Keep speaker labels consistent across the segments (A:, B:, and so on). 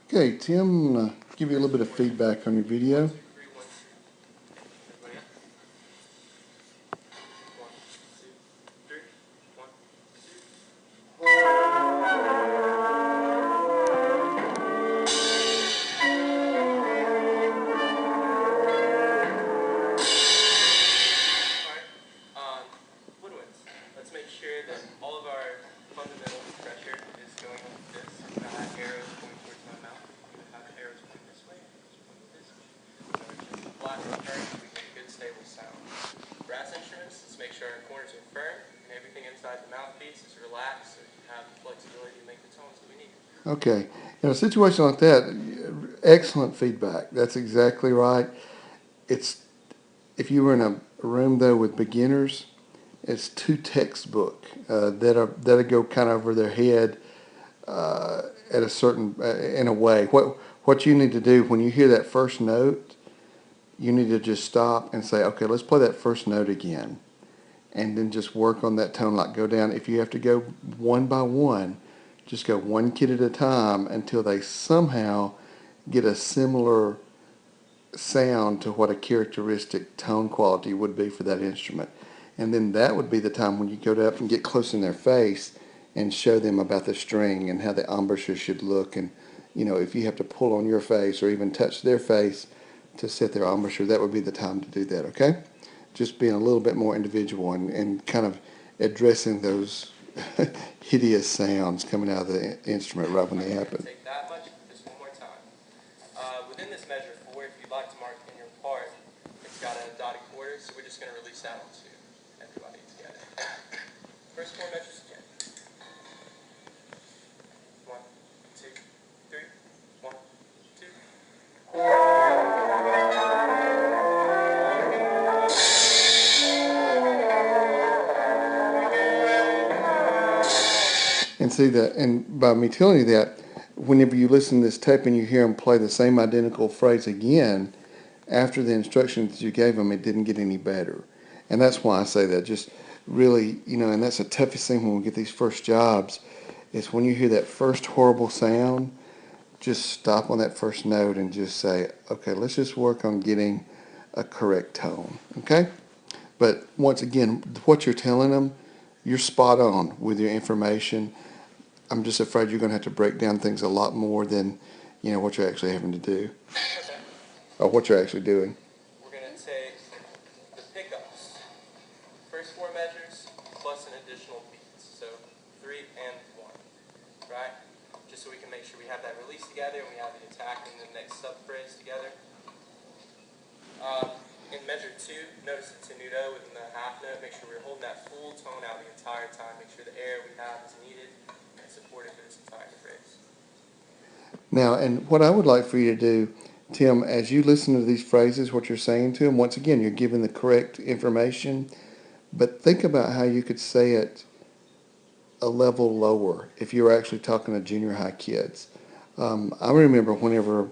A: Okay, Tim, give you a little bit of feedback on your video.
B: Let's make sure that all of our fundamental pressure is going like this. Now that arrow is pointing towards my mouth. Even how the arrow is pointing this way, it's pointing this way. So it's just flat and firm so we get a good stable sound. Brass instruments, let's make sure our corners are firm and everything inside the mouthpiece is relaxed so we can have the flexibility to make the tones that we need.
A: Okay, in a situation like that, excellent feedback. That's exactly right. It's if you were in a room though with beginners, it's too textbook that'll go kind of over their head at a certain in a way. What you need to do when you hear that first note, you need to just stop and say, okay, let's play that first note again, and then just work on that tone. Like go down. If you have to go one by one, just go one kid at a time until they somehow get a similar sound to what a characteristic tone quality would be for that instrument. And then that would be the time when you go up and get close in their face and show them about the string and how the embouchure should look. And, you know, if you have to pull on your face or even touch their face to set their embouchure, that would be the time to do that, okay? Just being a little bit more individual and kind of addressing those hideous sounds coming out of the instrument right when they happen.
B: Take that much, just one more time. Within this measure 4, if you'd like to mark in your part, it's got a dotted quarter, so we're just going to release that one to everybody together. First 4 measures again. 1, 2, 3, 1, 2.
A: And see that, and by me telling you that, whenever you listen to this tape and you hear them play the same identical phrase again, after the instructions you gave them, it didn't get any better. And that's why I say that. Just really, you know, and that's the toughest thing when we get these first jobs, is when you hear that first horrible sound, just stop on that first note and just say, okay, let's just work on getting a correct tone, okay? But once again, what you're telling them, you're spot on with your information. I'm just afraid you're going to have to break down things a lot more than, you know, what you're actually having to do,
B: Okay.
A: or what you're actually doing.
B: We're going to take the pickups. First 4 measures plus an additional beat. So 3 and 1. Right? Just so we can make sure we have that release together and we have the attack and the next sub-phrase together. In measure 2, notice the tenuto within the half note. Make sure we're holding that full tone out the entire time. Make sure the air we have is needed and supported for this entire phrase.
A: Now, and what I would like for you to do, Tim, as you listen to these phrases, what you're saying to them, once again, you're giving the correct information, but think about how you could say it a level lower if you were actually talking to junior high kids. I remember whenever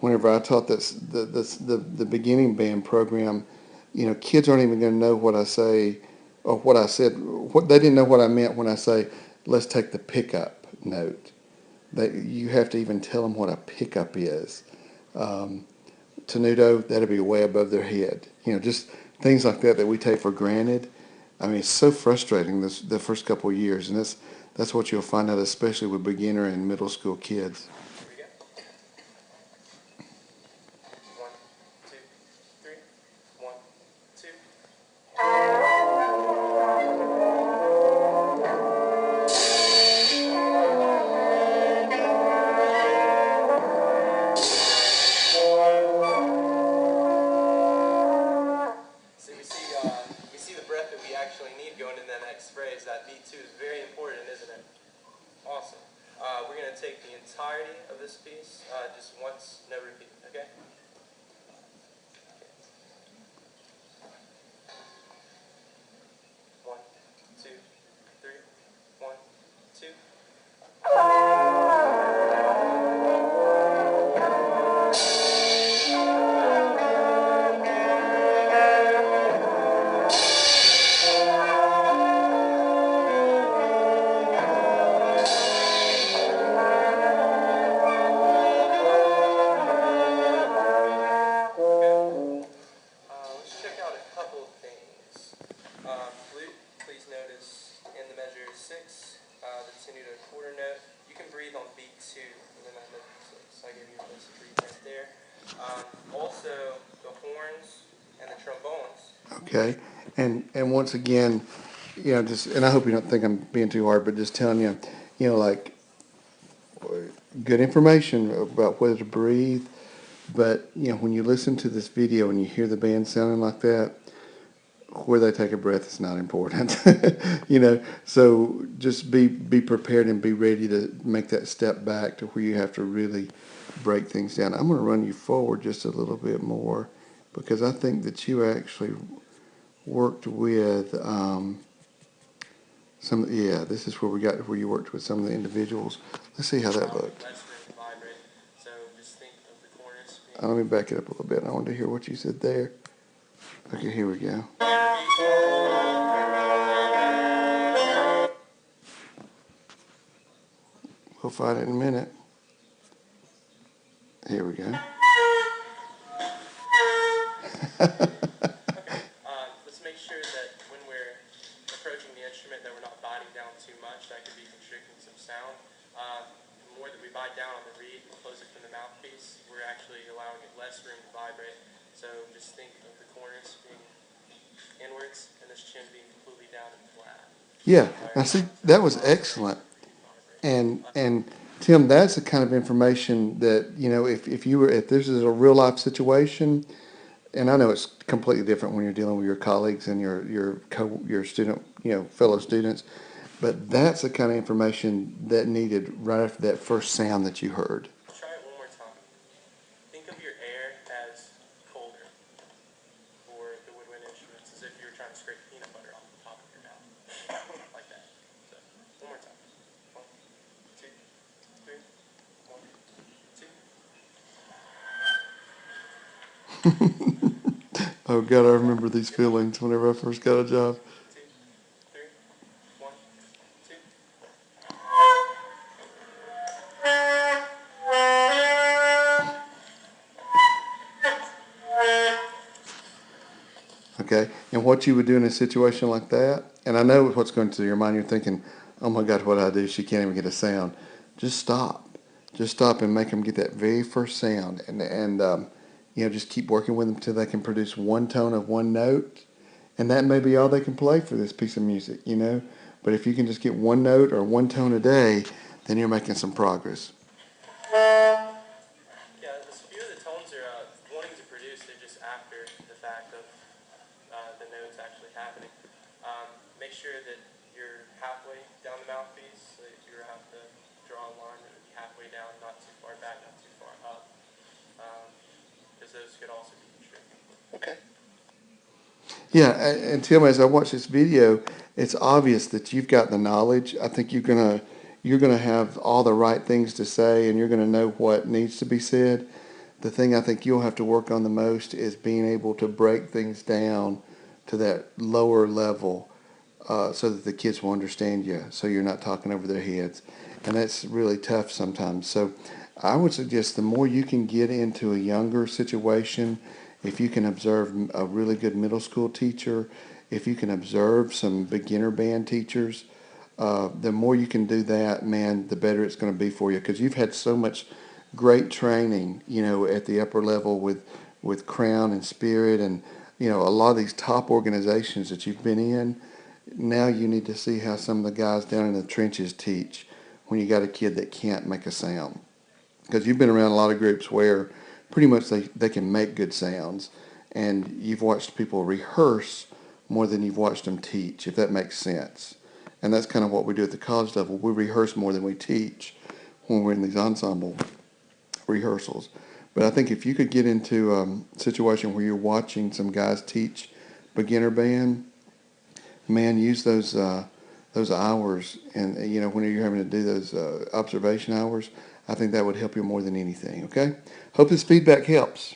A: I taught the beginning band program, you know, kids aren't even going to know what I say or what I said. What they didn't know what I meant when I say, let's take the pickup note. You have to even tell them what a pickup is. Tenuto, that'll be way above their head. You know, just things like that we take for granted. I mean, it's so frustrating the first couple of years, and that's what you'll find out, especially with beginner and middle school kids.
B: Here we go. 1, 2, 3. 1, 2. We see the breath that we actually need going in that next phrase. That B2 is very important, isn't it? Awesome. We're going to take the entirety of this piece just once, no repeat, okay? One, two, three. 1, 2. 2, and then I did 6. So I gave you a list right there. Also, the horns and the trombones.
A: Okay, and once again, just and I hope you don't think I'm being too hard, but just telling you, like good information about whether to breathe. But when you listen to this video and you hear the band sounding like that, where they take a breath is not important. So just be prepared and be ready to make that step back to where you have to really break things down. I'm going to run you forward just a little bit more because I think that you actually worked with this is where we got where you worked with some of the individuals. Let's see how that looked.
B: So just think of the corners.
A: Let me back it up a little bit. I wanted to hear what you said there. Okay, here we go. We'll find it in a minute. Here we go.
B: Let's make sure that when we're approaching the instrument that we're not biting down too much. That could be constricting some sound. The more that we bite down on the reed and close it from the mouthpiece, we're actually allowing it less room to vibrate. So just think of the corners being inwards and this chin being completely down and flat.
A: Yeah, I see. That was excellent. And Tim, that's the kind of information that if this is a real life situation, and I know it's completely different when you're dealing with your colleagues and your student fellow students, but that's the kind of information that needed right after that first sound that you heard.
B: Try it one more time. Think of your air as colder for the woodwind instruments, as if you were trying to scrape peanut butter off the top of your mouth, like that. So one more time. 1, 2, 3. 1, 2.
A: Oh God, I remember these feelings whenever I first got a job.
B: 2, 3. 1, 2.
A: Okay, and what you would do in a situation like that, and I know what's going through your mind. You're thinking, "Oh my God, what do I do? She can't even get a sound." Just stop, and make them get that very first sound, and just keep working with them until they can produce one tone of one note, and that may be all they can play for this piece of music. But if you can just get one note or one tone a day, then you're making some progress.
B: Yeah, a few of the tones are wanting to produce. They're just after the fact of the notes actually happening. Make sure that you're halfway down the mouthpiece. So you have to draw a line that would be halfway down, not too far back, not too far up. Because those could also be constricting.
A: Okay. Yeah, and Tim, as I watch this video, it's obvious that you've got the knowledge. I think you're gonna have all the right things to say, and you're gonna know what needs to be said. The thing I think you'll have to work on the most is being able to break things down to that lower level, so that the kids will understand you, so you're not talking over their heads, and that's really tough sometimes. So I would suggest the more you can get into a younger situation, if you can observe a really good middle school teacher, if you can observe some beginner band teachers, the more you can do that, man, the better it's going to be for you, because you've had so much great training, at the upper level with Crown and Spirit and, a lot of these top organizations that you've been in. Now you need to see how some of the guys down in the trenches teach when you got a kid that can't make a sound. Because you've been around a lot of groups where pretty much they can make good sounds, and you've watched people rehearse more than you've watched them teach, if that makes sense. And that's kind of what we do at the college level. We rehearse more than we teach when we're in these ensemble rehearsals. But I think if you could get into a situation where you're watching some guys teach beginner band, man, use those hours, and when you're having to do those observation hours, I think that would help you more than anything. Okay, hope this feedback helps.